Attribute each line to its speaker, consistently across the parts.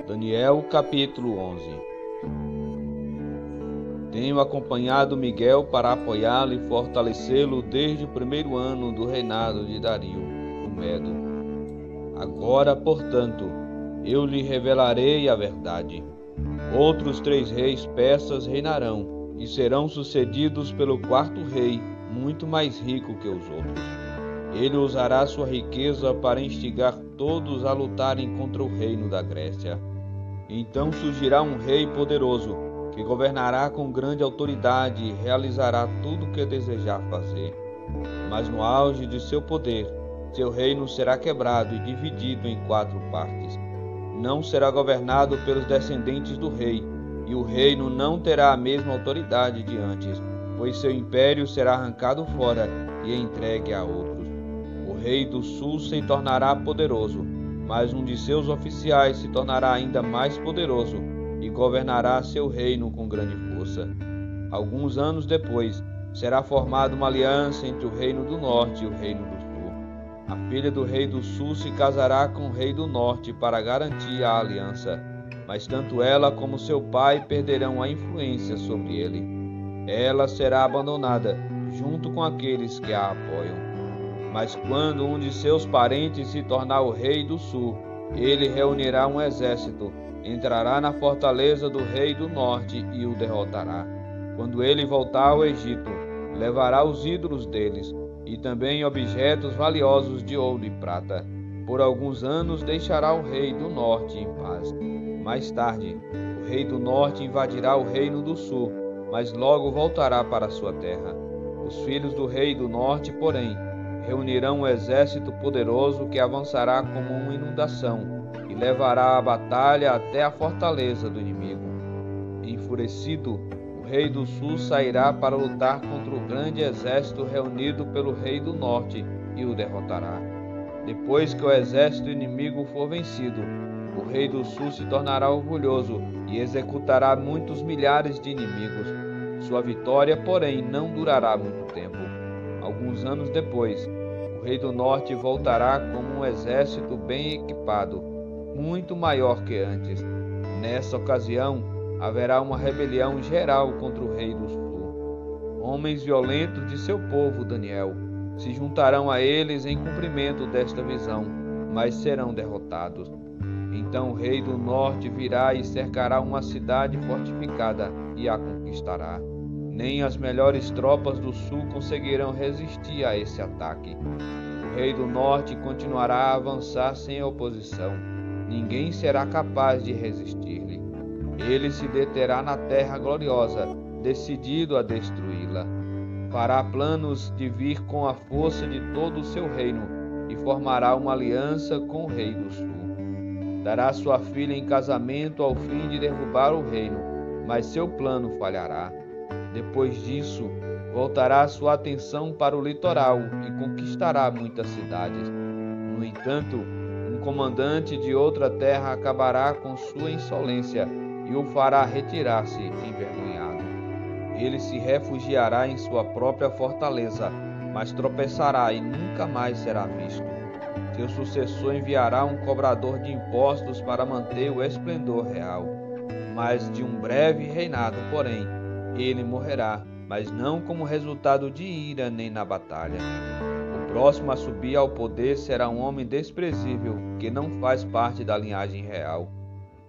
Speaker 1: Daniel capítulo 11. Tenho acompanhado Miguel para apoiá-lo e fortalecê-lo desde o primeiro ano do reinado de Dario, o Medo. Agora, portanto, eu lhe revelarei a verdade. Outros 3 reis persas reinarão e serão sucedidos pelo 4º rei, muito mais rico que os outros. Ele usará sua riqueza para instigar todos a lutarem contra o reino da Grécia. Então surgirá um rei poderoso, que governará com grande autoridade e realizará tudo o que desejar fazer. Mas no auge de seu poder, seu reino será quebrado e dividido em 4 partes. Não será governado pelos descendentes do rei, e o reino não terá a mesma autoridade de antes, pois seu império será arrancado fora e entregue a outros. O rei do sul se tornará poderoso, mas um de seus oficiais se tornará ainda mais poderoso e governará seu reino com grande força. Alguns anos depois, será formada uma aliança entre o reino do norte e o reino do sul. A filha do rei do sul se casará com o rei do norte para garantir a aliança, mas tanto ela como seu pai perderão a influência sobre ele. Ela será abandonada, junto com aqueles que a apoiam. Mas quando um de seus parentes se tornar o rei do sul, ele reunirá um exército, entrará na fortaleza do rei do norte e o derrotará. Quando ele voltar ao Egito, levará os ídolos deles e também objetos valiosos de ouro e prata. Por alguns anos deixará o rei do norte em paz. Mais tarde, o rei do norte invadirá o reino do sul, mas logo voltará para sua terra. Os filhos do rei do norte, porém, reunirão um exército poderoso que avançará como uma inundação e levará a batalha até a fortaleza do inimigo. Enfurecido, o rei do sul sairá para lutar contra o grande exército reunido pelo rei do norte e o derrotará. Depois que o exército inimigo for vencido, o rei do sul se tornará orgulhoso e executará muitos milhares de inimigos. Sua vitória, porém, não durará muito tempo. Alguns anos depois, o rei do norte voltará como um exército bem equipado, muito maior que antes. Nessa ocasião, haverá uma rebelião geral contra o rei do sul. Homens violentos de seu povo, Daniel, se juntarão a eles em cumprimento desta visão, mas serão derrotados. Então o rei do norte virá e cercará uma cidade fortificada e a conquistará. Nem as melhores tropas do sul conseguirão resistir a esse ataque. O rei do norte continuará a avançar sem oposição. Ninguém será capaz de resistir-lhe. Ele se deterá na terra gloriosa, decidido a destruí-la. Fará planos de vir com a força de todo o seu reino e formará uma aliança com o rei do sul. Dará sua filha em casamento ao fim de derrubar o reino, mas seu plano falhará. Depois disso, voltará sua atenção para o litoral e conquistará muitas cidades. No entanto, um comandante de outra terra acabará com sua insolência e o fará retirar-se envergonhado. Ele se refugiará em sua própria fortaleza, mas tropeçará e nunca mais será visto. Seu sucessor enviará um cobrador de impostos para manter o esplendor real. Mas de um breve reinado, porém, ele morrerá, mas não como resultado de ira nem na batalha. O próximo a subir ao poder será um homem desprezível que não faz parte da linhagem real.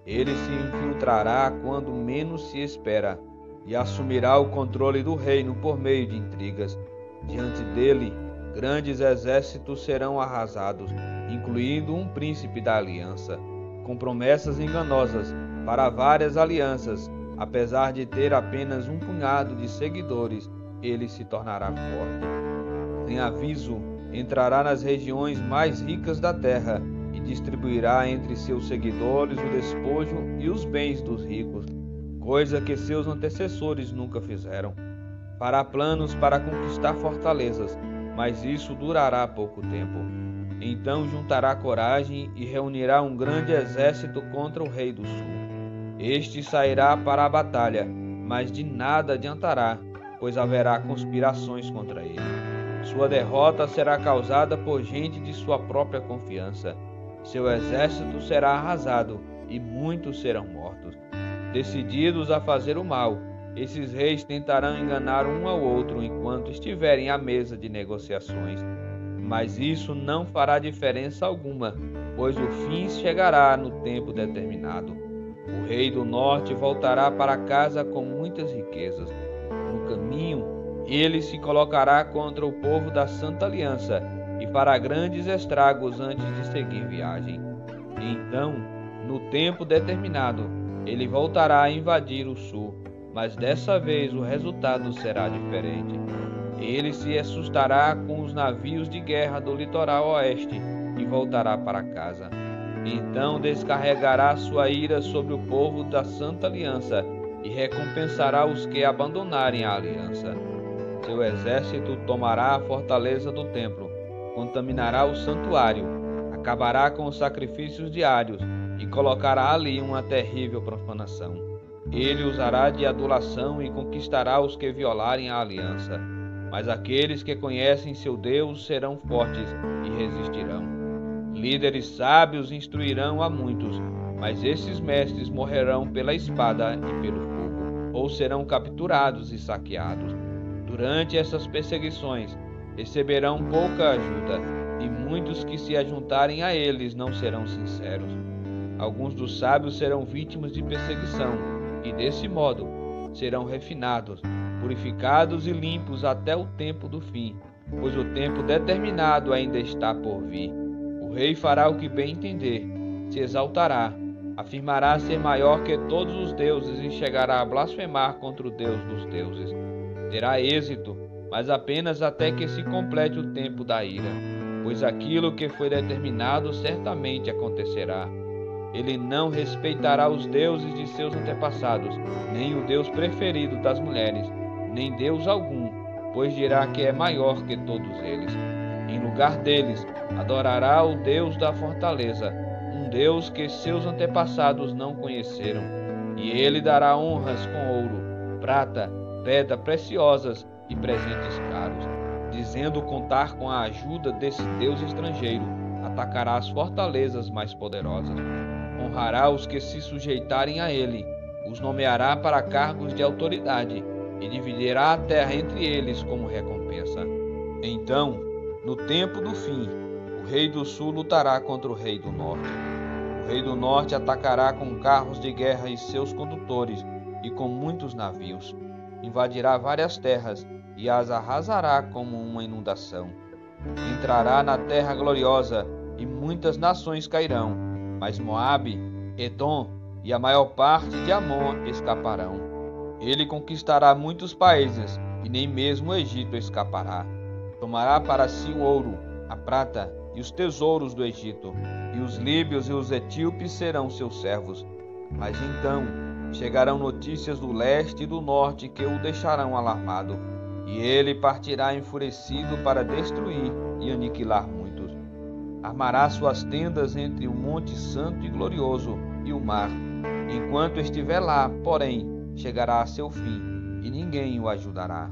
Speaker 1: Ele se infiltrará quando menos se espera e assumirá o controle do reino por meio de intrigas. Diante dele, grandes exércitos serão arrasados, incluindo um príncipe da aliança, com promessas enganosas para várias alianças. Apesar de ter apenas um punhado de seguidores, ele se tornará forte. Sem aviso, entrará nas regiões mais ricas da terra e distribuirá entre seus seguidores o despojo e os bens dos ricos, coisa que seus antecessores nunca fizeram. Fará planos para conquistar fortalezas, mas isso durará pouco tempo. Então juntará coragem e reunirá um grande exército contra o rei do sul. Este sairá para a batalha, mas de nada adiantará, pois haverá conspirações contra ele. Sua derrota será causada por gente de sua própria confiança. Seu exército será arrasado e muitos serão mortos. Decididos a fazer o mal, esses reis tentarão enganar um ao outro enquanto estiverem à mesa de negociações. Mas isso não fará diferença alguma, pois o fim chegará no tempo determinado. O rei do norte voltará para casa com muitas riquezas. No caminho, ele se colocará contra o povo da Santa Aliança e fará grandes estragos antes de seguir viagem. Então, no tempo determinado, ele voltará a invadir o sul, mas dessa vez o resultado será diferente. Ele se assustará com os navios de guerra do litoral oeste e voltará para casa. Então descarregará sua ira sobre o povo da Santa Aliança e recompensará os que abandonarem a aliança. Seu exército tomará a fortaleza do templo, contaminará o santuário, acabará com os sacrifícios diários e colocará ali uma terrível profanação. Ele usará de adulação e conquistará os que violarem a aliança. Mas aqueles que conhecem seu Deus serão fortes e resistirão. Líderes sábios instruirão a muitos, mas esses mestres morrerão pela espada e pelo fogo, ou serão capturados e saqueados. Durante essas perseguições, receberão pouca ajuda, e muitos que se ajuntarem a eles não serão sinceros. Alguns dos sábios serão vítimas de perseguição, e desse modo serão refinados, purificados e limpos até o tempo do fim, pois o tempo determinado ainda está por vir. O rei fará o que bem entender, se exaltará, afirmará ser maior que todos os deuses e chegará a blasfemar contra o Deus dos deuses. Terá êxito, mas apenas até que se complete o tempo da ira, pois aquilo que foi determinado certamente acontecerá. Ele não respeitará os deuses de seus antepassados, nem o Deus preferido das mulheres, nem Deus algum, pois dirá que é maior que todos eles. Em lugar deles, adorará o Deus da fortaleza, um Deus que seus antepassados não conheceram. E ele dará honras com ouro, prata, pedras preciosas e presentes caros. Dizendo contar com a ajuda desse Deus estrangeiro, atacará as fortalezas mais poderosas. Honrará os que se sujeitarem a ele, os nomeará para cargos de autoridade e dividirá a terra entre eles como recompensa. Então, no tempo do fim, o rei do sul lutará contra o rei do norte. O rei do norte atacará com carros de guerra e seus condutores e com muitos navios. Invadirá várias terras e as arrasará como uma inundação. Entrará na terra gloriosa e muitas nações cairão, mas Moabe, Edom e a maior parte de Amon escaparão. Ele conquistará muitos países e nem mesmo o Egito escapará. Tomará para si o ouro, a prata e os tesouros do Egito, e os líbios e os etíopes serão seus servos. Mas então chegarão notícias do leste e do norte que o deixarão alarmado, e ele partirá enfurecido para destruir e aniquilar muitos. Armará suas tendas entre o Monte Santo e Glorioso e o mar. Enquanto estiver lá, porém, chegará a seu fim, e ninguém o ajudará.